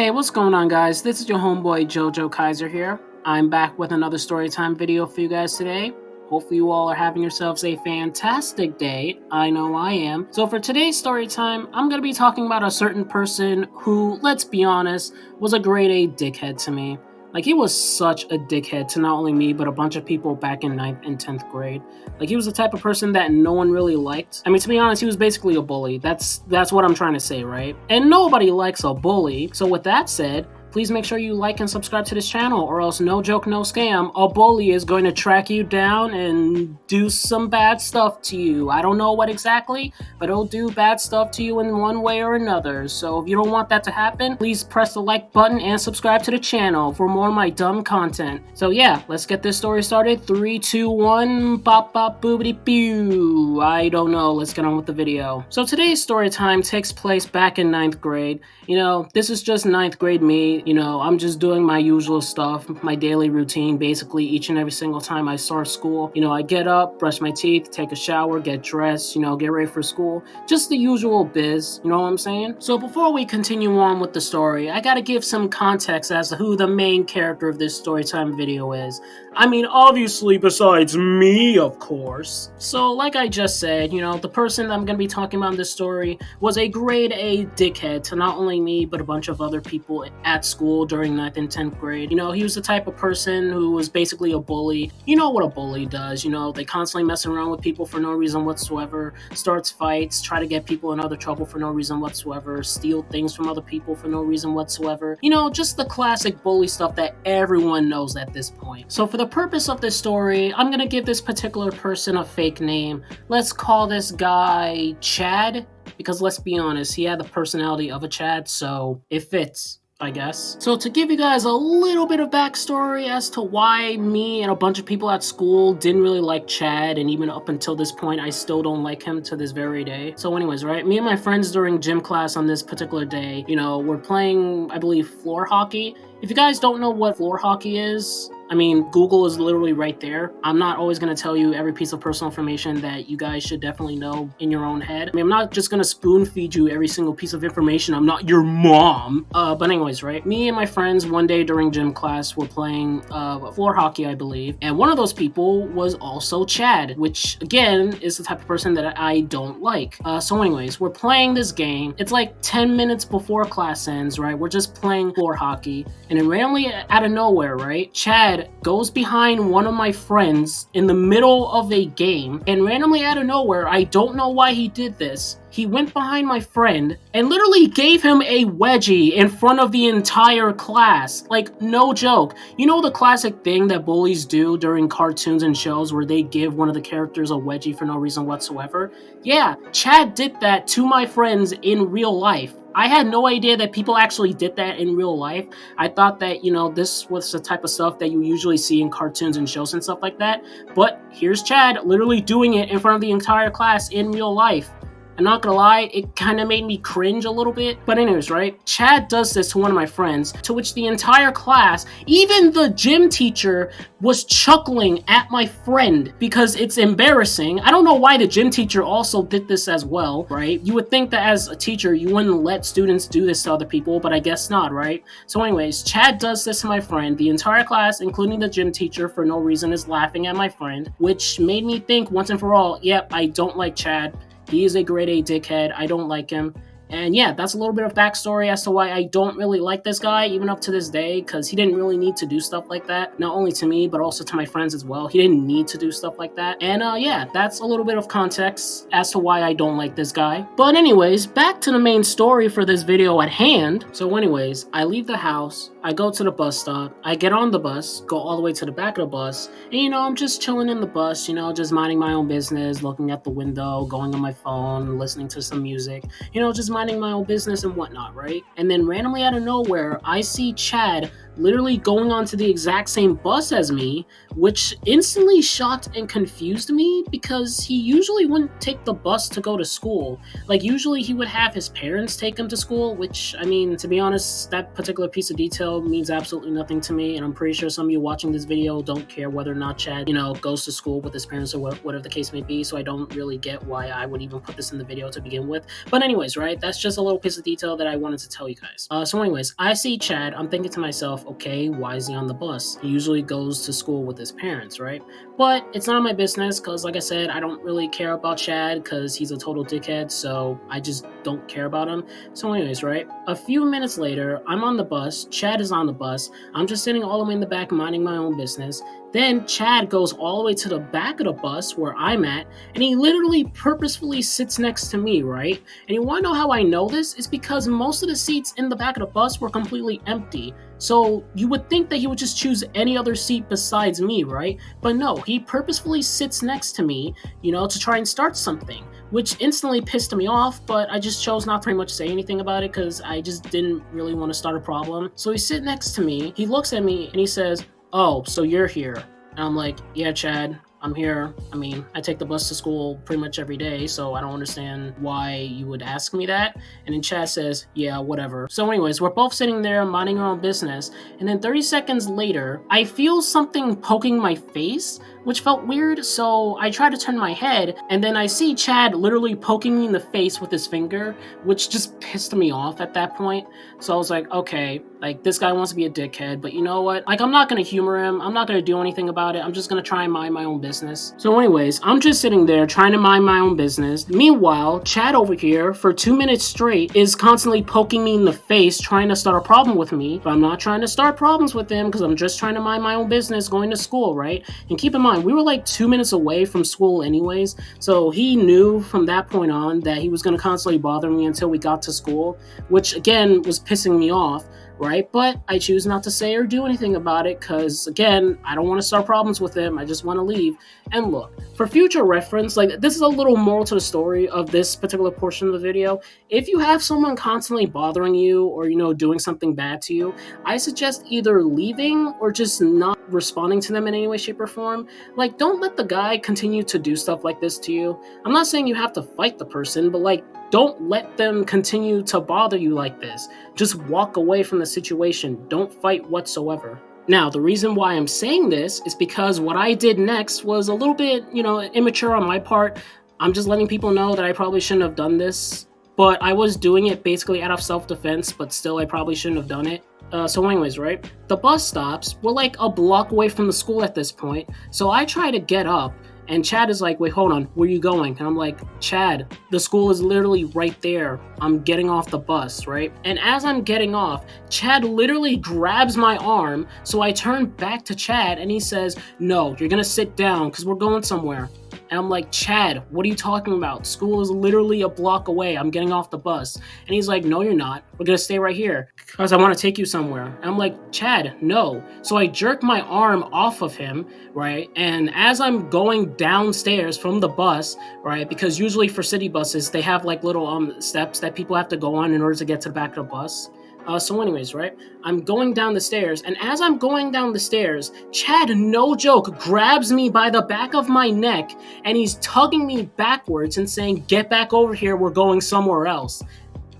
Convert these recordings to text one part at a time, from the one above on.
Hey, what's going on, guys? This is your homeboy Jojo Kaiser here. I'm back with another Storytime video for you guys today. Hopefully you all are having yourselves a fantastic day. I know I am. So for today's Storytime, I'm going to be talking about a certain person who, let's be honest, was a grade A dickhead to me. Like, he was such a dickhead to not only me, but a bunch of people back in 9th and 10th grade. Like, he was the type of person that no one really liked. I mean, to be honest, he was basically a bully. That's what I'm trying to say, right? And nobody likes a bully. So with that said, please make sure you like and subscribe to this channel, or else, no joke, no scam, a bully is going to track you down and do some bad stuff to you. I don't know what exactly, but it'll do bad stuff to you in one way or another. So if you don't want that to happen, please press the like button and subscribe to the channel for more of my dumb content. So yeah, let's get this story started. 3, 2, 1, bop bop boobity pew. I don't know, let's get on with the video. So today's story time takes place back in 9th grade. You know, this is just 9th grade me. You know, I'm just doing my usual stuff, my daily routine, basically each and every single time I start school. You know, I get up, brush my teeth, take a shower, get dressed, you know, get ready for school. Just the usual biz, you know what I'm saying? So before we continue on with the story, I gotta give some context as to who the main character of this storytime video is. I mean, obviously besides me, of course. So like I just said, you know, the person that I'm gonna be talking about in this story was a grade A dickhead to not only me, but a bunch of other people at school during 9th and 10th grade. You know, he was the type of person who was basically a bully. You know what a bully does, you know, they constantly mess around with people for no reason whatsoever, starts fights, try to get people in other trouble for no reason whatsoever, steal things from other people for no reason whatsoever. You know, just the classic bully stuff that everyone knows at this point. So for the purpose of this story, I'm gonna give this particular person a fake name. Let's call this guy Chad, because let's be honest, he had the personality of a Chad, so it fits, I guess. So to give you guys a little bit of backstory as to why me and a bunch of people at school didn't really like Chad, and even up until this point, I still don't like him to this very day. So anyways, right, me and my friends during gym class on this particular day, you know, we're playing, I believe, floor hockey. If you guys don't know what floor hockey is, I mean, Google is literally right there. I'm not always going to tell you every piece of personal information that you guys should definitely know in your own head. I mean, I'm not just going to spoon feed you every single piece of information. I'm not your mom. But anyways, right? Me and my friends one day during gym class were playing floor hockey, I believe. And one of those people was also Chad, which again is the type of person that I don't like. So anyways, we're playing this game. It's like 10 minutes before class ends, right? We're just playing floor hockey. And then randomly out of nowhere, right? Chad goes behind one of my friends in the middle of a game, and randomly out of nowhere, I don't know why he did this, he went behind my friend and literally gave him a wedgie in front of the entire class. Like, no joke. You know the classic thing that bullies do during cartoons and shows where they give one of the characters a wedgie for no reason whatsoever? Yeah, Chad did that to my friends in real life. I had no idea that people actually did that in real life. I thought that, you know, this was the type of stuff that you usually see in cartoons and shows and stuff like that. But here's Chad literally doing it in front of the entire class in real life. I'm not gonna lie, it kind of made me cringe a little bit. But anyways, right? Chad does this to one of my friends, to which the entire class, even the gym teacher, was chuckling at my friend because it's embarrassing. I don't know why the gym teacher also did this as well, right? You would think that as a teacher, you wouldn't let students do this to other people, but I guess not, right? So anyways, Chad does this to my friend. The entire class, including the gym teacher, for no reason is laughing at my friend, which made me think once and for all, yep, I don't like Chad. He is a grade A dickhead. I don't like him. And yeah, that's a little bit of backstory as to why I don't really like this guy, even up to this day, because he didn't really need to do stuff like that. Not only to me, but also to my friends as well. He didn't need to do stuff like that. And yeah, that's a little bit of context as to why I don't like this guy. But anyways, back to the main story for this video at hand. So anyways, I leave the house, I go to the bus stop, I get on the bus, go all the way to the back of the bus, and you know, I'm just chilling in the bus, you know, just minding my own business, looking at the window, going on my phone, listening to some music, you know, just minding my own business and whatnot, right? And then randomly out of nowhere, I see Chad literally going onto the exact same bus as me, which instantly shocked and confused me because he usually wouldn't take the bus to go to school. Like, usually he would have his parents take him to school, which, I mean, to be honest, that particular piece of detail means absolutely nothing to me, and I'm pretty sure some of you watching this video don't care whether or not Chad, goes to school with his parents or whatever the case may be, so I don't really get why I would even put this in the video to begin with. But anyways, right, that's just a little piece of detail that I wanted to tell you guys. So anyways, I see Chad, I'm thinking to myself, okay, why is he on the bus? He usually goes to school with his parents, right? But it's none of my business because, like I said, I don't really care about Chad because he's a total dickhead, so I just don't care about him. So anyways, right, a few minutes later, I'm on the bus, Chad is on the bus, I'm just sitting all the way in the back minding my own business. Then Chad goes all the way to the back of the bus where I'm at, and he literally purposefully sits next to me, right? And you want to know how I know this? It's because most of the seats in the back of the bus were completely empty. So you would think that he would just choose any other seat besides me, right? But no, he purposefully sits next to me, to try and start something, which instantly pissed me off, but I just chose not to pretty much say anything about it because I just didn't really want to start a problem. So he sits next to me, he looks at me, and he says, "Oh, so you're here." And I'm like, "Yeah, Chad, I'm here. I mean, I take the bus to school pretty much every day, so I don't understand why you would ask me that." And then Chad says, "Yeah, whatever." So anyways, we're both sitting there minding our own business, and then 30 seconds later, I feel something poking my face, which felt weird, so I try to turn my head, and then I see Chad literally poking me in the face with his finger, which just pissed me off at that point. So I was like, okay, like, this guy wants to be a dickhead, but you know what? Like, I'm not gonna humor him, I'm not gonna do anything about it, I'm just gonna try and mind my own business. So anyways, I'm just sitting there trying to mind my own business. Meanwhile, Chad over here, for 2 minutes straight, is constantly poking me in the face, trying to start a problem with me, but I'm not trying to start problems with him, because I'm just trying to mind my own business going to school, right? And keep in mind, we were like 2 minutes away from school anyways, so he knew from that point on that he was going to constantly bother me until we got to school, which again was pissing me off, right? But I choose not to say or do anything about it because, again, I don't want to start problems with him. I just want to leave. And look, for future reference, like, this is a little moral to the story of this particular portion of the video. If you have someone constantly bothering you or, doing something bad to you, I suggest either leaving or just not responding to them in any way, shape, or form. Like, don't let the guy continue to do stuff like this to you. I'm not saying you have to fight the person, but, like, don't let them continue to bother you like this. Just walk away from the situation. Don't fight whatsoever. Now, the reason why I'm saying this is because what I did next was a little bit, immature on my part. I'm just letting people know that I probably shouldn't have done this, but I was doing it basically out of self-defense, but still I probably shouldn't have done it. So anyways, right? The bus stops. We're like a block away from the school at this point, so I try to get up, and Chad is like, "Wait, hold on, where are you going?" And I'm like, "Chad, the school is literally right there. I'm getting off the bus," right? And as I'm getting off, Chad literally grabs my arm, so I turn back to Chad, and he says, "No, you're gonna sit down, because we're going somewhere." And I'm like, "Chad, what are you talking about? School is literally a block away. I'm getting off the bus." And he's like, "No, you're not. We're gonna stay right here because I want to take you somewhere." And I'm like, "Chad, no." So I jerk my arm off of him, right? And as I'm going downstairs from the bus, right, because usually for city buses, they have like little steps that people have to go on in order to get to the back of the bus. So anyways, right, I'm going down the stairs, and as I'm going down the stairs, Chad, no joke, grabs me by the back of my neck, and he's tugging me backwards and saying, "Get back over here, we're going somewhere else."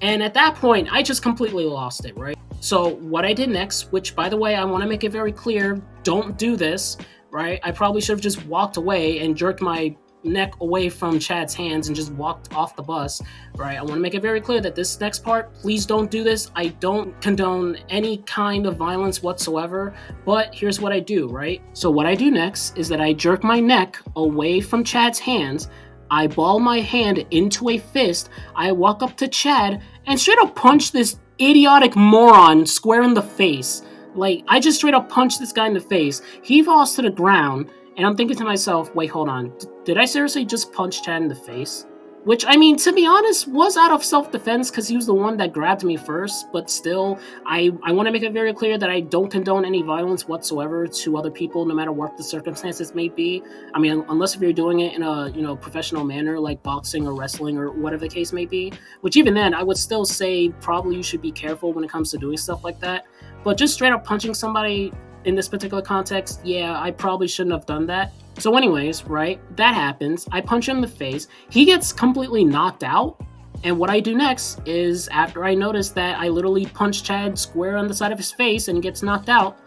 And at that point, I just completely lost it, right? So what I did next, which, by the way, I want to make it very clear, don't do this, right? I probably should have just walked away and jerked my neck away from Chad's hands and just walked off the bus, right? I want to make it very clear that this next part, please don't do this. I don't condone any kind of violence whatsoever, but here's what I do, right? So what I do next is that I jerk my neck away from Chad's hands, I ball my hand into a fist, I walk up to Chad, and straight up punch this idiotic moron square in the face. Like, I just straight up punched this guy in the face. He falls to the ground, and I'm thinking to myself, wait, hold on. Did I seriously just punch Chad in the face? Which, I mean, to be honest, was out of self-defense because he was the one that grabbed me first. But still, I want to make it very clear that I don't condone any violence whatsoever to other people, no matter what the circumstances may be. I mean, unless if you're doing it in a professional manner, like boxing or wrestling or whatever the case may be. Which even then, I would still say probably you should be careful when it comes to doing stuff like that. But just straight up punching somebody in this particular context, yeah, I probably shouldn't have done that. So, anyways, right, that happens. I punch him in the face. He gets completely knocked out. And what I do next is, after I notice that I literally punch Chad square on the side of his face and he gets knocked out,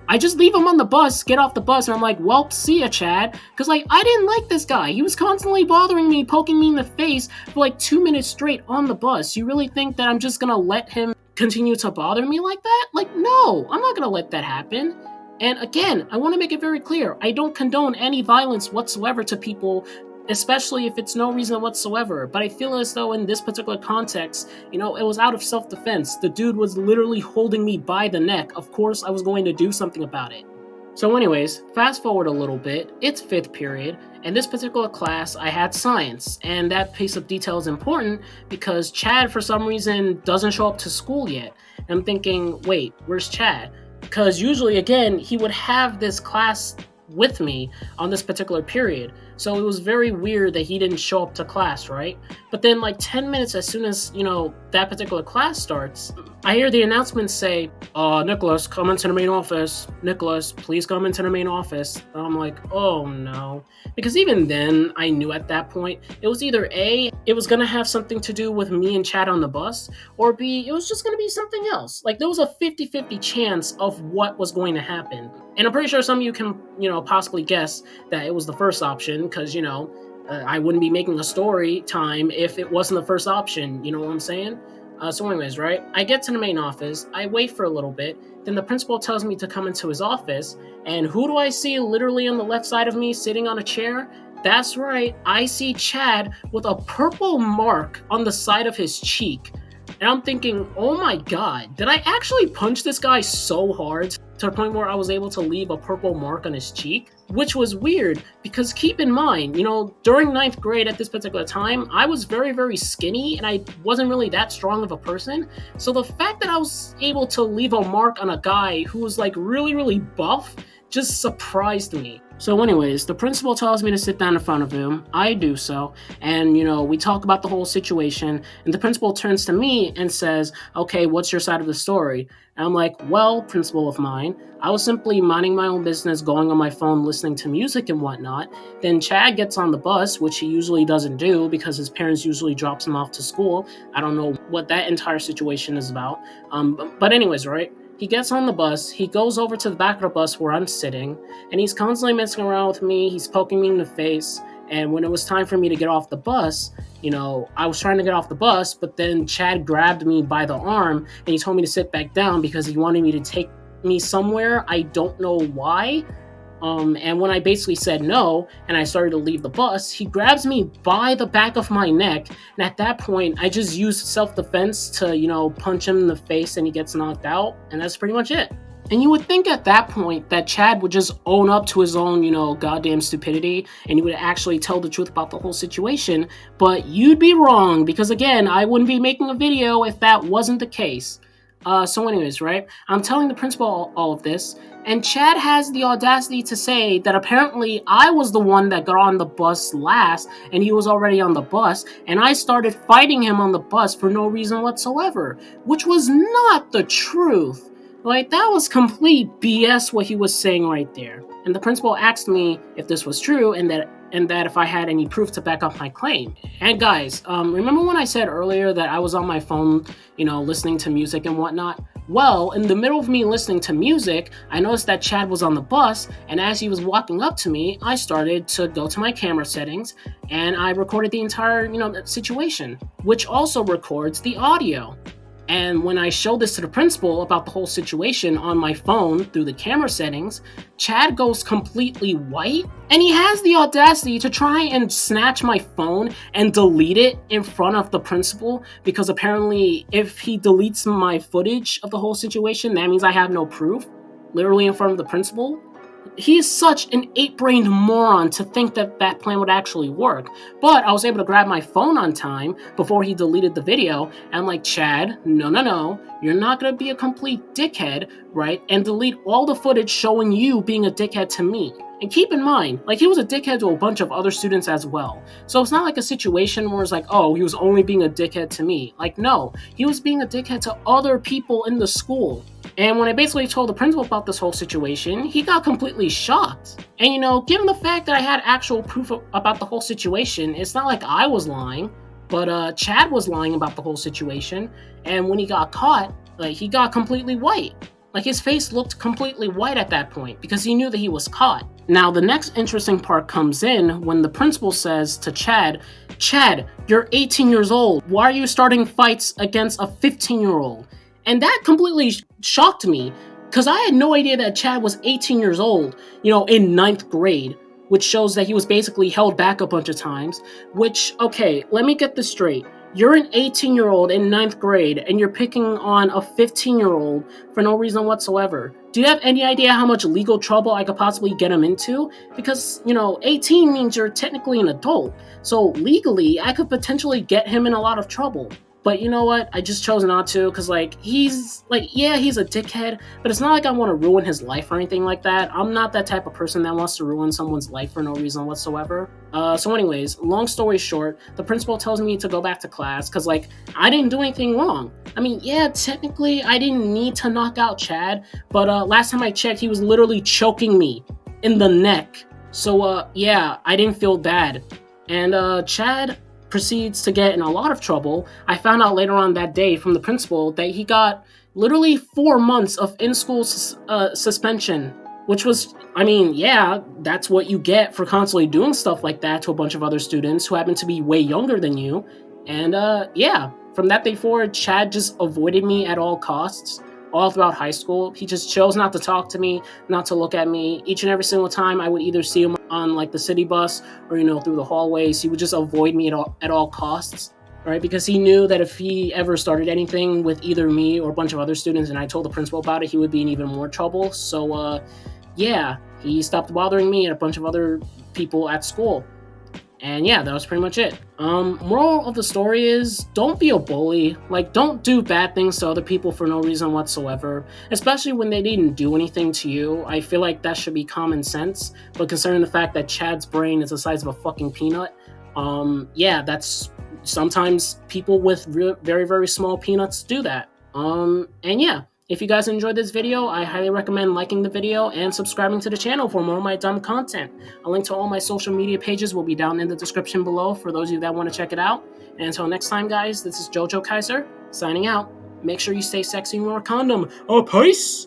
I just leave him on the bus, get off the bus, and I'm like, well, see ya, Chad. Because, like, I didn't like this guy. He was constantly bothering me, poking me in the face for like 2 minutes straight on the bus. You really think that I'm just gonna let him continue to bother me like that? Like, no, I'm not gonna let that happen. And again, I want to make it very clear, I don't condone any violence whatsoever to people, especially if it's no reason whatsoever. But I feel as though in this particular context, it was out of self-defense. The dude was literally holding me by the neck. Of course, I was going to do something about it. So anyways, fast forward a little bit, it's 5th period, and this particular class, I had science, and that piece of detail is important because Chad, for some reason, doesn't show up to school yet. And I'm thinking, wait, where's Chad? Because usually, again, he would have this class with me on this particular period. So it was very weird that he didn't show up to class, right? But then like 10 minutes as soon as, that particular class starts, I hear the announcement say, Nicholas, come into the main office. Nicholas, please come into the main office. And I'm like, oh no. Because even then, I knew at that point, it was either A, it was going to have something to do with me and Chad on the bus, or B, it was just going to be something else. Like there was a 50-50 chance of what was going to happen. And I'm pretty sure some of you can, possibly guess that it was the first option because, I wouldn't be making a story time if it wasn't the first option. You know what I'm saying? So anyways, right, I get to the main office, I wait for a little bit, then the principal tells me to come into his office, and who do I see literally on the left side of me sitting on a chair? That's right, I see Chad with a purple mark on the side of his cheek. And I'm thinking, oh my god, did I actually punch this guy so hard to the point where I was able to leave a purple mark on his cheek? Which was weird, because keep in mind, during 9th grade at this particular time, I was very, very skinny and I wasn't really that strong of a person. So the fact that I was able to leave a mark on a guy who was like really, really buff just surprised me. So anyways, the principal tells me to sit down in front of him. I do so. And, we talk about the whole situation. And the principal turns to me and says, okay, what's your side of the story? And I'm like, well, principal of mine, I was simply minding my own business, going on my phone, listening to music and whatnot. Then Chad gets on the bus, which he usually doesn't do because his parents usually drops him off to school. I don't know what that entire situation is about. But anyways, right? He gets on the bus, he goes over to the back of the bus where I'm sitting, and he's constantly messing around with me, he's poking me in the face, and when it was time for me to get off the bus, I was trying to get off the bus, but then Chad grabbed me by the arm, and he told me to sit back down because he wanted me to take me somewhere, I don't know why. And when I basically said no, and I started to leave the bus, he grabs me by the back of my neck, and at that point, I just used self-defense to, punch him in the face and he gets knocked out, and that's pretty much it. And you would think at that point that Chad would just own up to his own, goddamn stupidity, and he would actually tell the truth about the whole situation, but you'd be wrong, because again, I wouldn't be making a video if that wasn't the case. So anyways, right, I'm telling the principal all of this, and Chad has the audacity to say that apparently I was the one that got on the bus last, and he was already on the bus, and I started fighting him on the bus for no reason whatsoever, which was not the truth. Like, that was complete BS what he was saying right there. And the principal asked me if this was true, and that if I had any proof to back up my claim. And guys, remember when I said earlier that I was on my phone, listening to music and whatnot? Well, in the middle of me listening to music, I noticed that Chad was on the bus, and as he was walking up to me, I started to go to my camera settings, and I recorded the entire, situation, which also records the audio. And when I showed this to the principal about the whole situation on my phone through the camera settings, Chad goes completely white, and he has the audacity to try and snatch my phone and delete it in front of the principal, because apparently if he deletes my footage of the whole situation, that means I have no proof, literally in front of the principal. He is such an eight-brained moron to think that that plan would actually work. But I was able to grab my phone on time before he deleted the video, and I'm like, Chad, no, you're not gonna be a complete dickhead, right? And delete all the footage showing you being a dickhead to me. And keep in mind, like, he was a dickhead to a bunch of other students as well. So it's not like a situation where it's like, oh, he was only being a dickhead to me. Like, no, he was being a dickhead to other people in the school. And when I basically told the principal about this whole situation, he got completely shocked. And given the fact that I had actual proof about the whole situation, it's not like I was lying, but Chad was lying about the whole situation. And when he got caught, like, he got completely white. Like, his face looked completely white at that point because he knew that he was caught. Now, the next interesting part comes in when the principal says to Chad, Chad, you're 18 years old. Why are you starting fights against a 15-year-old? And that completely shocked me because I had no idea that Chad was 18 years old, in ninth grade, which shows that he was basically held back a bunch of times. Which, okay, let me get this straight. You're an 18-year-old in ninth grade and you're picking on a 15-year-old for no reason whatsoever. Do you have any idea how much legal trouble I could possibly get him into? Because, 18 means you're technically an adult. So legally, I could potentially get him in a lot of trouble. But you know what? I just chose not to because, he's a dickhead, but it's not like I want to ruin his life or anything like that. I'm not that type of person that wants to ruin someone's life for no reason whatsoever. So anyways, long story short, the principal tells me to go back to class because, I didn't do anything wrong. I mean, yeah, technically, I didn't need to knock out Chad, but last time I checked, he was literally choking me in the neck. So, yeah, I didn't feel bad. And, Chad proceeds to get in a lot of trouble. I found out later on that day from the principal that he got literally 4 months of in-school suspension, which was, yeah, that's what you get for constantly doing stuff like that to a bunch of other students who happen to be way younger than you. And yeah, from that day forward, Chad just avoided me at all costs. All throughout high school, he just chose not to talk to me, not to look at me. Each and every single time I would either see him on the city bus or through the hallways, he would just avoid me at all costs, right? Because he knew that if he ever started anything with either me or a bunch of other students and I told the principal about it, he would be in even more trouble. So yeah, he stopped bothering me and a bunch of other people at school. And yeah, that was pretty much it. Moral of the story is, don't be a bully. Don't do bad things to other people for no reason whatsoever, especially when they didn't do anything to you. I feel like that should be common sense, but considering the fact that Chad's brain is the size of a fucking peanut, yeah, that's sometimes people with very, very small peanuts do that. And yeah. If you guys enjoyed this video, I highly recommend liking the video and subscribing to the channel for more of my dumb content. A link to all my social media pages will be down in the description below for those of you that want to check it out. And until next time, guys, this is JoJo Kaiser, signing out. Make sure you stay sexy and wear a condom. Peace!